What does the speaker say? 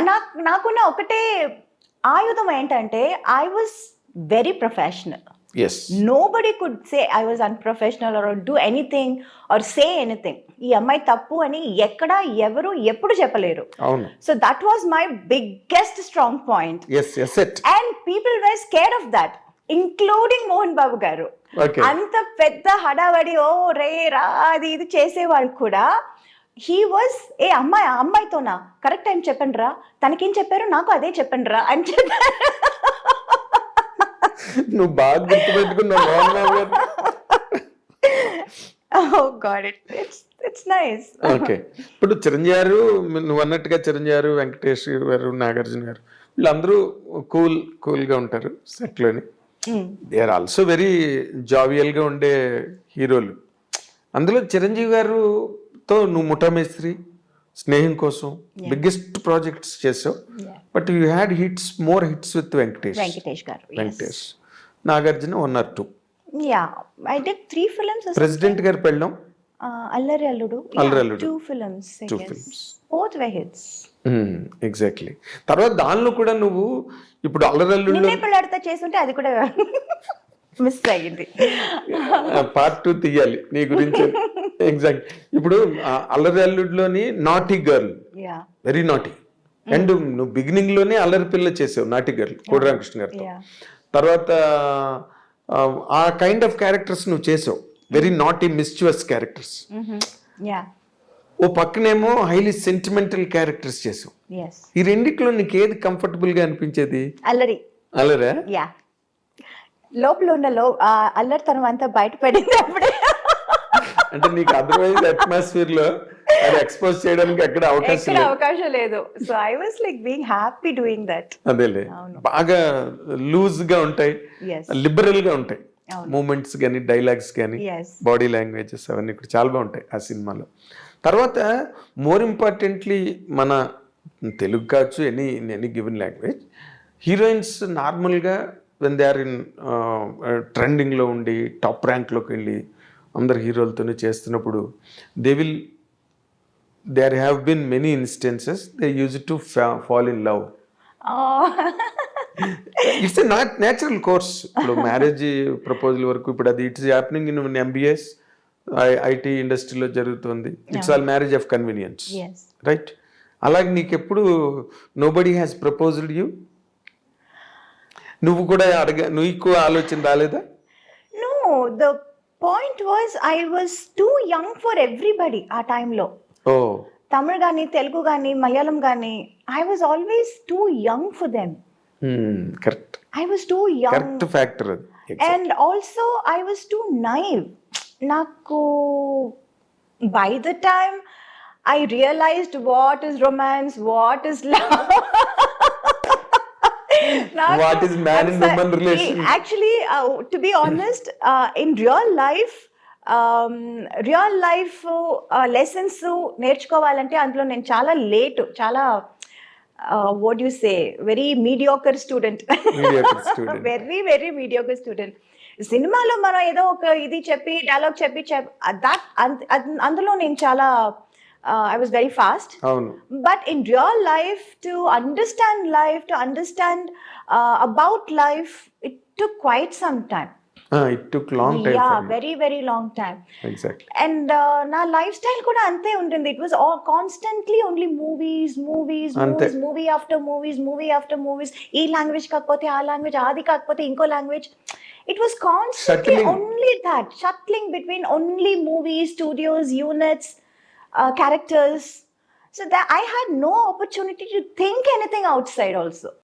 నాకున్న ఒకటే ఆయుధం ఏంటంటే I was very professional. Yes. Nobody could say I was unprofessional or do anything or say anything. ఈ అమ్మాయి తప్పు అని ఎక్కడ ఎవరు ఎప్పుడు చెప్పలేరు. అవును. So that was my biggest strong point. Yes, yes it. And people were scared of that, including Mohan Babu గారు. Okay. అంత పెద్ద హడావడి ఓ రే రా అది ఇది చేసేవాళ్ళు కూడా హీ వాజ్ అమ్మాయితోనా కరెక్ట్ టైం చెప్పండి రా, తనకేం చెప్పారు నాకు అదే చెప్పండి రా అని చెప్పారు. నువ్వు బాగా గుర్తుపెట్టుకున్నావు మోహన్ బాబు గారు. Oh God, it's nice. Okay, ఇప్పుడు చిరంజీవి గారు నువ్వు అన్నట్టుగా చిరంజీవి గారు, వెంకటేష్ గారు, నాగార్జున గారు వీళ్ళందరూ కూల్గా ఉంటారు సెట్లోని. దే ఆర్ ఆల్సో వెరీ జావియల్గా ఉండే హీరోలు. అందులో చిరంజీవి గారుతో నువ్వు ముఠామేస్త్రి, స్నేహం కోసం బిగ్గెస్ట్ ప్రాజెక్ట్స్ చేసావు. But you had more hits with Venkatesh గారు. Venkatesh, Nagarjuna 1 or 2. Yeah, I did 3 films. President గారి పెళ్ళం, అల్లరి అల్లుడు. 2 films. 2 films. Both were hits. Exactly. తర్వాత దానిలో కూడా నువ్వు ఇప్పుడు అల్లరి అల్లుడు నిన్నే పెళ్ళాడితే చేస్తుంటే అది కూడా మిస్ అయ్యింది. Part 2 తీయాలి నీ గురించి. ఎగ్జాక్ట్. ఇప్పుడు అల్లరి అల్లుడిలోని naughty girl, very naughty. And నువ్వు బిగినింగ్ లోనే అల్లరి పిల్ల చేసావు, నాటీ గర్ల్, కోడి రామకృష్ణ గారితో. తర్వాత ఆ కైండ్ ఆఫ్ క్యారెక్టర్స్ నువ్వు చేసావు, వెరీ నాటీ మిస్చువస్ క్యారెక్టర్స్. ఓ పక్కనేమో హైలీ సెంటిమెంటల్ క్యారెక్టర్స్ చేసావు. ఈ రెండిట్లో నీకు ఏది కంఫర్టబుల్ గా అనిపించేది? అల్లరా? యా, లోపల ఉన్న అల్లరితనం అంతా బయటపడింది అప్పుడే. అంటే నీకు అదర్వైజ్ అట్మాస్ఫియర్ లో అది ఎక్స్పోజ్ చేయడానికి అక్కడ అవకాశం లేదు. So I was like being happy doing that. అదేలే, బాగా లూజ్ గా ఉంటాయి, లిబరల్ గా ఉంటాయి మూమెంట్స్ కానీ, డైలాగ్స్ కానీ, బాడీ లాంగ్వేజెస్ అవన్నీ కూడా చాలా బాగుంటాయి ఆ సినిమాలో. తర్వాత మోర్ ఇంపార్టెంట్లీ మన తెలుగు కావచ్చు, ఎనీ గివెన్ లాంగ్వేజ్, హీరోయిన్స్ నార్మల్గా వెన్ దే ఆర్ ఇన్ ట్రెండింగ్లో ఉండి టాప్ ర్యాంక్లోకి వెళ్ళి అందరు హీరోలతోనే చేస్తున్నప్పుడు there have been many instances they used to fall in love. It's a natural course. ఇప్పుడు మ్యారేజ్ ప్రపోజల్ వరకు ఇప్పుడు అది it's happening in MBS IT ఇండస్ట్రీలో జరుగుతుంది. It's all marriage of convenience, right? అలాగే నీకు ఎప్పుడు నోబడీ హ్యాస్ ప్రపోజ్డ్ యూ? నువ్వు కూడా నీకు ఆలోచన రాలేదా? No, the point was I was too young for everybody ఆ టైంలో. తమిళ్ కానీ, తెలుగు కానీ, మలయాళం కానీ, I was always too young for them. Correct. I was too young. Correct factor అది. And also I was too naive. నాకు by the time I realized what is romance, what is love, what is man and woman relation. Actually, to be honest, in real life lessons నేర్చుకోవాలంటే అందులో నేను చాలా late, చాలా what you say very mediocre student. Very very mediocre student. సినిమాలో మనం ఏదో ఒక ఇది చెప్పి డైలాగ్ చెప్పి అందులో నేను చాలా I was very fast. But in real life, to understand about life, it took quite some time. It took long time. Yeah, very very long time. Exactly. And na lifestyle kuda ante untindi. It was all constantly only movies, movie after movies. Ee language kakapothe aa language, adi kakapothe inko language. It was constantly only that, shuttling between only movies, studios, units, characters. So that I had no opportunity to think anything outside also.